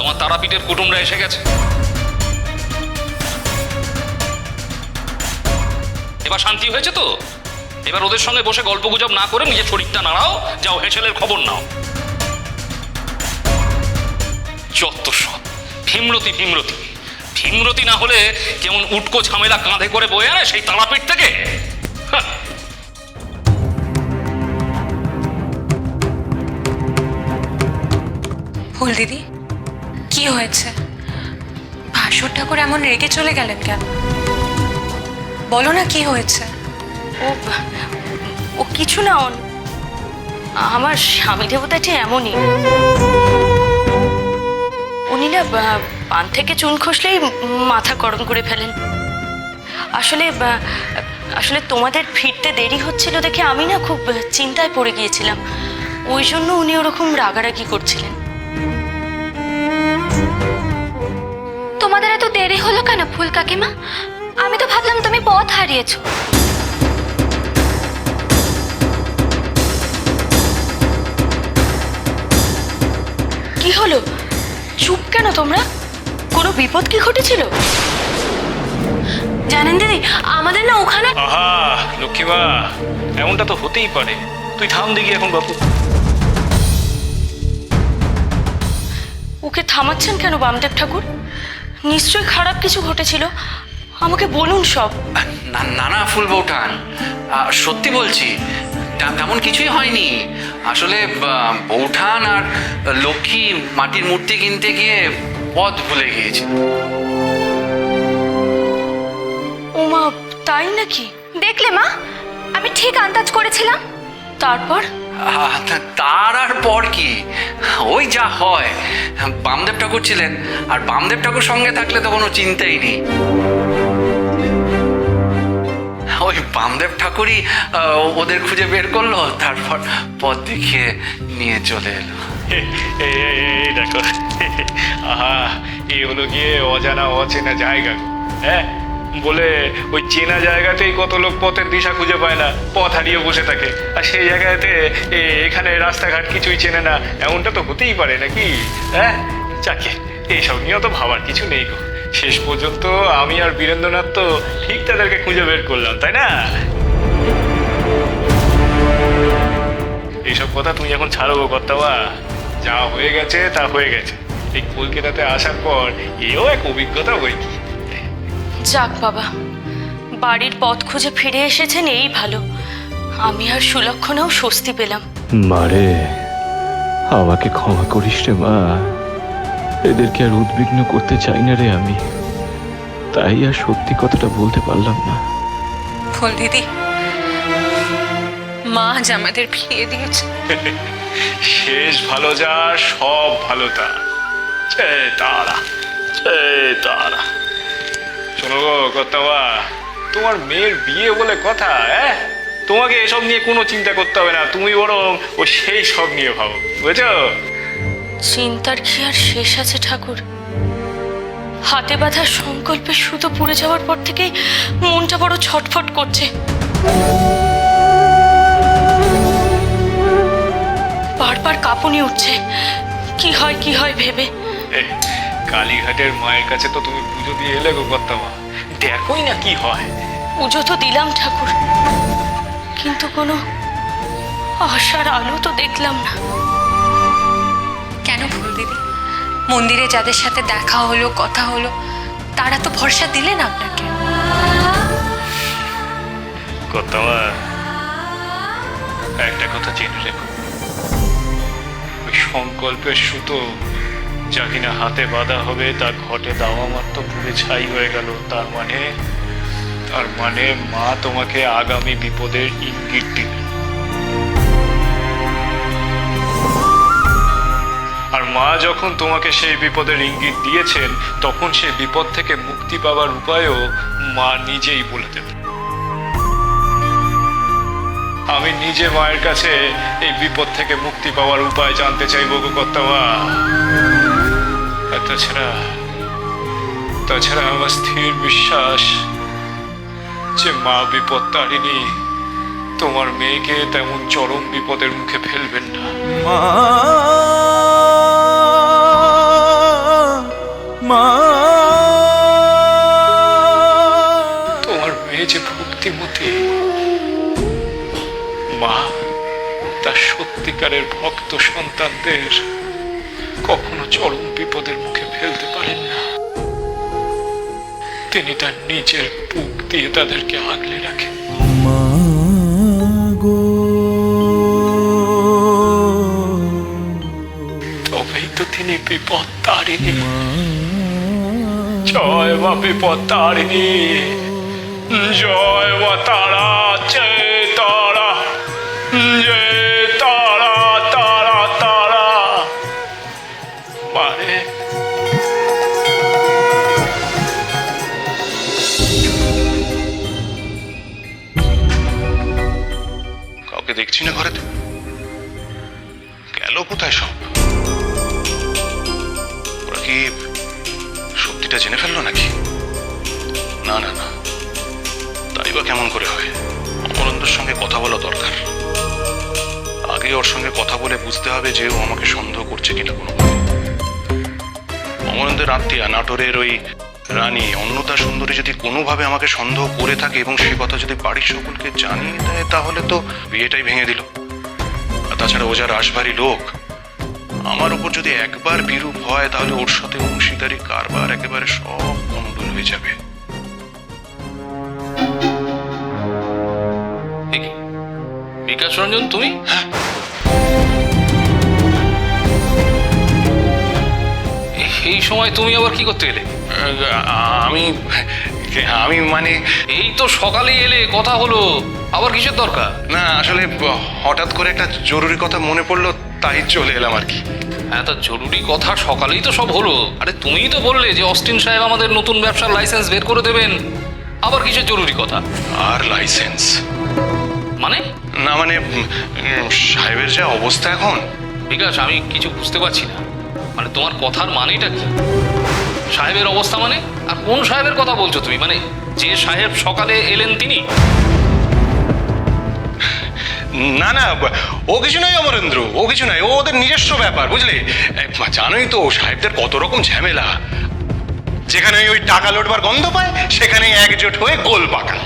আমার তারাপীঠের কুটুমরা এসে গেছে। এবার শান্তি হয়েছে তো? এবার ওদের সঙ্গে বসে গল্প গুজব না করে নিজের শরীরটা নাড়াও, যাও হেসেলের খবর নাও। যত সব ভীমরতি ভীমরতি ভীমরতি না হলে কেমন উটকো ঝামেলা কাঁধে করে বয়ে আনে সেই তারাপীঠ থেকে। ফুল দিদি, কি হয়েছে? ভাসুর ঠাকুর এমন রেগে চলে গেলেন কেন? বলো না কি হয়েছে। ও কিছু না, আমার স্বামী দেবতাটি এমনই। উনি না পান থেকে চুন খসলেই মাথা গরম করে ফেলেন। আসলে তোমাদের ফিরতে দেরি হচ্ছিল দেখে আমি না খুব চিন্তায় পড়ে গিয়েছিলাম, ওই জন্য উনি ওরকম রাগারাগি করছিলেন। তোমাদের এত দেরি হলো কেন ফুল কাকিমা? আমি তো ভাবলাম তুমি পথ হারিয়েছো। কি হলো, চুপ কেন তোমরা? কোনো বিপদ কি ঘটেছিল? জানেন দিদি, আমাদের না ওখানে। আহা লক্ষ্মীমা, এমনটা তো হতেই পারে। তুই থাম দেখি এখন বাপু। ওকে থামাচ্ছেন কেন বামদেব ঠাকুর? নিশ্চয়ই খারাপ কিছু ঘটেছিল, আমাকে বলুন সব। না না না ফুল বৌঠান, সত্যি বলছি, তেমন কিছুই হয়নি। আসলে বৌঠান আর লক্ষ্মী মাটির মূর্তি কিনতে গিয়ে পথ ভুলে গিয়েছে। ওমা, তাই নাকি? দেখলে মা, আমি ঠিক আন্দাজ করেছিলাম। তারপর? তার আর পর কি, ওই যা হয়। বামদেব ঠাকুর ছিলেন, আর বামদেব ঠাকুর সঙ্গে থাকলে তো কোনো চিন্তাই নেই। ওই বামদেব ঠাকুরই ওদের খুঁজে বের করলো, তারপর পথ দেখিয়ে নিয়ে চলে এলো। এই দেখো, আহা এই হলো গিয়ে অজানা অচেনা জায়গা। হ্যাঁ, বলে ওই চেনা জায়গাতেই কত লোক পথের দিশা খুঁজে পায় না, পথ হারিয়ে বসে থাকে। আর সেই জায়গাতে এখানে রাস্তাঘাট কিছুই চেনে না, এমনটা তো হতেই পারে নাকি? হ্যাঁ, যাকে এইসব নিয়েও তো ভাবার কিছু নেই গো। শেষ পর্যন্ত আমি আর বীরেন্দ্রনাথ তো ঠিক তাদেরকে খুঁজে বের করলাম, তাই না? এইসব কথা তুমি এখন ছাড়ো কর্তাবা, যা হয়ে গেছে তা হয়ে গেছে। এই কলকাতাতে আসার পর এও এক অভিজ্ঞতা বই কি। যাক বাবা, বাড়ির পথ খুঁজে ফিরে এসেছেন, এই ভালো। আমি আর সুলক্ষণেও স্বস্তি পেলাম। মারে, আমাকে ক্ষমা করিস রে মা, এদেরকে আর উদ্বিগ্ন করতে চাই না রে আমি, তাই আর সত্যি কথাটা বলতে পারলাম না। ফুল দিদি, মা আজ আমাদের ফিরিয়ে দিয়েছে। শেষ ভালো যা, সব ভালো তা। তারা তারা শোনো গো কর্তাবা, তোমার মেয়ের বিয়ে বলে কথা। হ্যাঁ, তোমাকে এসব নিয়ে কোনো চিন্তা করতে হবে না, তুমি বরং ও সেই সব নিয়ে ভাবো, বুঝেছো? চিন্তার কি আর শেষ আছে ঠাকুর? হাতে বাঁধা সংকল্পে সুতো পুড়ে যাওয়ার পর থেকেই মনটা বড় ছটফট করছে। বারবার কাঁপুনি উঠছে, কি হয় ভেবে। কালীঘাটের মায়ের কাছে তো তুমি পুজো দিয়ে এলে গো কর্তাবা, দেখোই না কি হয়। পুজো তো দিলাম ঠাকুর, কিন্তু কোনো আশার আলো তো দেখলাম না। কেন ফুল দিদি? মন্দিরে যাদের সাথে দেখা হলো, কথা হলো, তারা তো ভরসা দিলেন আপনাকে। কর্তাবা, একটা কথা জেনে রেখো, ওই সংকল্পের সুতো যা কিনা হাতে বাঁধা হবে তা ঘটে দেওয়া মাত্র পুড়ে ছাই হয়ে গেল। তার মানে মা তোমাকে আগামী বিপদের ইঙ্গিত দিলেন। আর মা যখন তোমাকে সেই বিপদের ইঙ্গিত দিয়েছেন, তখন সেই বিপদ থেকে মুক্তি পাওয়ার উপায়ও মা নিজেই বলে দেবেন। আমি নিজে মায়ের কাছে এই বিপদ থেকে মুক্তি পাওয়ার উপায় জানতে চাইব গো কর্তাবা। তাছাড়া আমার স্থির বিশ্বাস যে মা বিপদ তারিণী তোমার মেয়েকে তেমন চরম বিপদের মুখে ফেলবেন না। মা সন্তানদের কখনো চরম বিপদের মুখে ফেলতে পারেন না। তিনি তার নিজের বুক দিয়ে তাদেরকে আগলে রাখেন। তবেই তো তিনি বিপদ তারিণী। জয় মা বিপদ তারিণী, জয় মা তারা, জয় তারা, জয় তারা, তারা তারা। মানে কাউকে দেখছি না ঘরেতে, গেল কোথায় সব? ওরা কি সত্যিটা জেনে ফেললো নাকি? না না না, তাই বা কেমন করে হয়? অমরেন্দ্রর সঙ্গে কথা বলা দরকার। আগে ওর সঙ্গে কথা বলে বুঝতে হবে যে ও আমাকে সন্দেহ করছে কিনা কোনো। অমরেন্দ্রের আত্মীয়া নাটোরের ওই রানী অন্নদা সুন্দরী যদি কোনোভাবে আমাকে সন্দেহ করে থাকে এবং সে কথা যদি বাড়ির সকলকে জানিয়ে দেয়, তাহলে তো বিয়েটাই ভেঙে দিল। আর তাছাড়া ও যা রাশভারী লোক, আমার উপর যদি একবার বিরূপ হয় তাহলে ওর সাথে অংশীদারি কারবার একেবারে সব গন্ডগোল হয়ে যাবে। বিকাশ রঞ্জন, তুমি? এই সময় তুমি আবার কি করতে এলে? আমি আমি মানে এই তো সকালেই এলে, কথা হলো, আবার কিসের দরকার? না, আসলে হঠাৎ করে একটা জরুরি কথা মনে পড়লো, তাই চলে এলাম আর কি। এত জরুরি কথা সকালেই তো সব হলো। আরে তুমিই তো বললে যে অস্টিন সাহেব আমাদের নতুন ব্যবসার লাইসেন্স বের করে দেবেন, আবার কিসের জরুরি কথা? আর লাইসেন্স মানে? না মানে সাহেবের যে অবস্থা এখন। বিকাশ, আমি কিছু বুঝতে পারছি না, মানে তোমার কথার মানেটা কি? সাহেবের অবস্থা মানে? আর কোন সাহেবের কথা বলছো তুমি? মানে যে সাহেব সকালে এলেন তিনি? না না, ও কিছু নয় অমরেন্দ্র, ও কিছু নয়, ও ওদের নিজস্ব ব্যাপার, বুঝলে? জানোই তো সাহেবদের কত রকম ঝামেলা। যেখানে ওই টাকা লোটবার গন্ধ পায় সেখানেই একজোট হয়ে গোল পাকায়।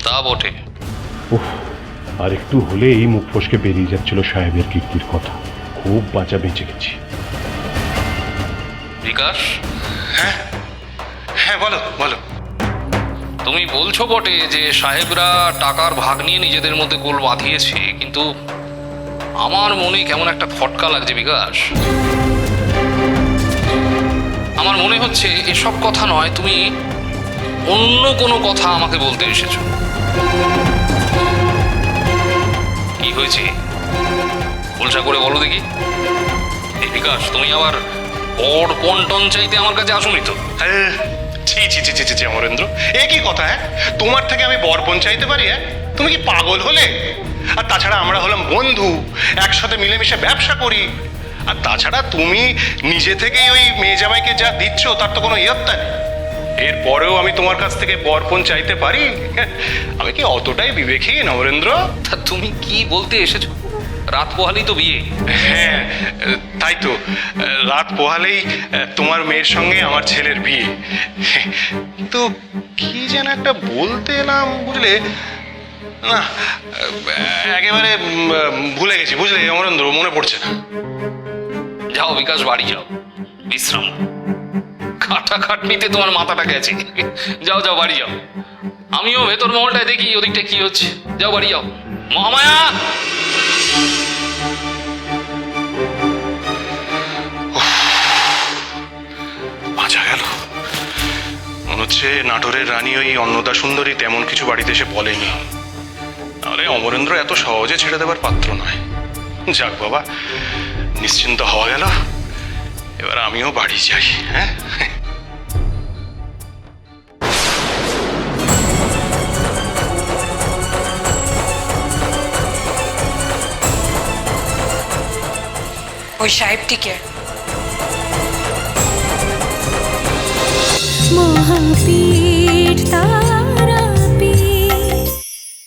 তা বটে। উফ, আর একটু হলে এই মুখ ফসকে বেরিয়ে যাচ্ছিল সাহেবের কীর্তির কথা। খুব বাঁচা বেঁচে গেছি। বিকাশ, হ্যাঁ বলো বলো। তুমি বলছো বটে যে সাহেবরা টাকার ভাগ নিয়ে নিজেদের মধ্যে গোল বাঁধিয়েছে, কিন্তু আমার মনে কেমন একটা খটকা লাগছে বিকাশ। আমার মনে হচ্ছে এসব কথা নয়, তুমি অন্য কোনো কথা আমাকে বলতে এসেছো। কি হয়েছে খোলসা করে বলো দেখি। এই বিকাশ, তুমি আবার বড় পন্টন চাইতে আমার কাছে আসুনি তো? ছি ছি ছি ছি ছি অমরেন্দ্র, এ কি কথা? হ্যাঁ, তোমার থেকে আমি বরপণ চাইতে পারি? হ্যাঁ, তুমি কি পাগল হলে? আর তাছাড়া আমরা হলাম বন্ধু, একসাথে মিলেমিশে ব্যবসা করি। আর তাছাড়া তুমি নিজে থেকেই ওই মেয়ে জামাইকে যা দিচ্ছ তার তো কোনো ইয়ত্তা নেই। এরপরেও আমি তোমার কাছ থেকে বরপণ চাইতে পারি? আমি কি অতটাই বিবেকহীন অমরেন্দ্র? তা তুমি কি বলতে এসেছো? রাত পোহালেই তো বিয়ে। হ্যাঁ, তাই তো, রাত পোহালেই তোমার মেয়ের সঙ্গে আমার ছেলের বিয়ে। তো কি যেন একটা বলতে এলাম, বুঝলে না, একেবারে ভুলে গেছি, বুঝলে অমরেন্দ্র, মনে পড়ছে না। যাও বিকাশ, বাড়ি যাও, বিশ্রাম। খাটাখাটনিতে তোমার মাথাটা গেছে। যাও যাও, বাড়ি যাও। আমিও ভেতর মহলটায় দেখি ওদিকটা কি হচ্ছে। যাও, বাড়ি যাও। মহামায়া, বাঁচা গেল। মনে হচ্ছে নাটোরের রানী ওই অন্নদা সুন্দরী তেমন কিছু বাড়িতে এসে বলেনি, তাহলে অমরেন্দ্র এত সহজে ছেড়ে দেবার পাত্র নয়। যাক বাবা, নিশ্চিন্ত হওয়া গেল। এবার আমিও বাড়ি যাই। হ্যাঁ, ওই সাহেবটিকে মহাপীঠ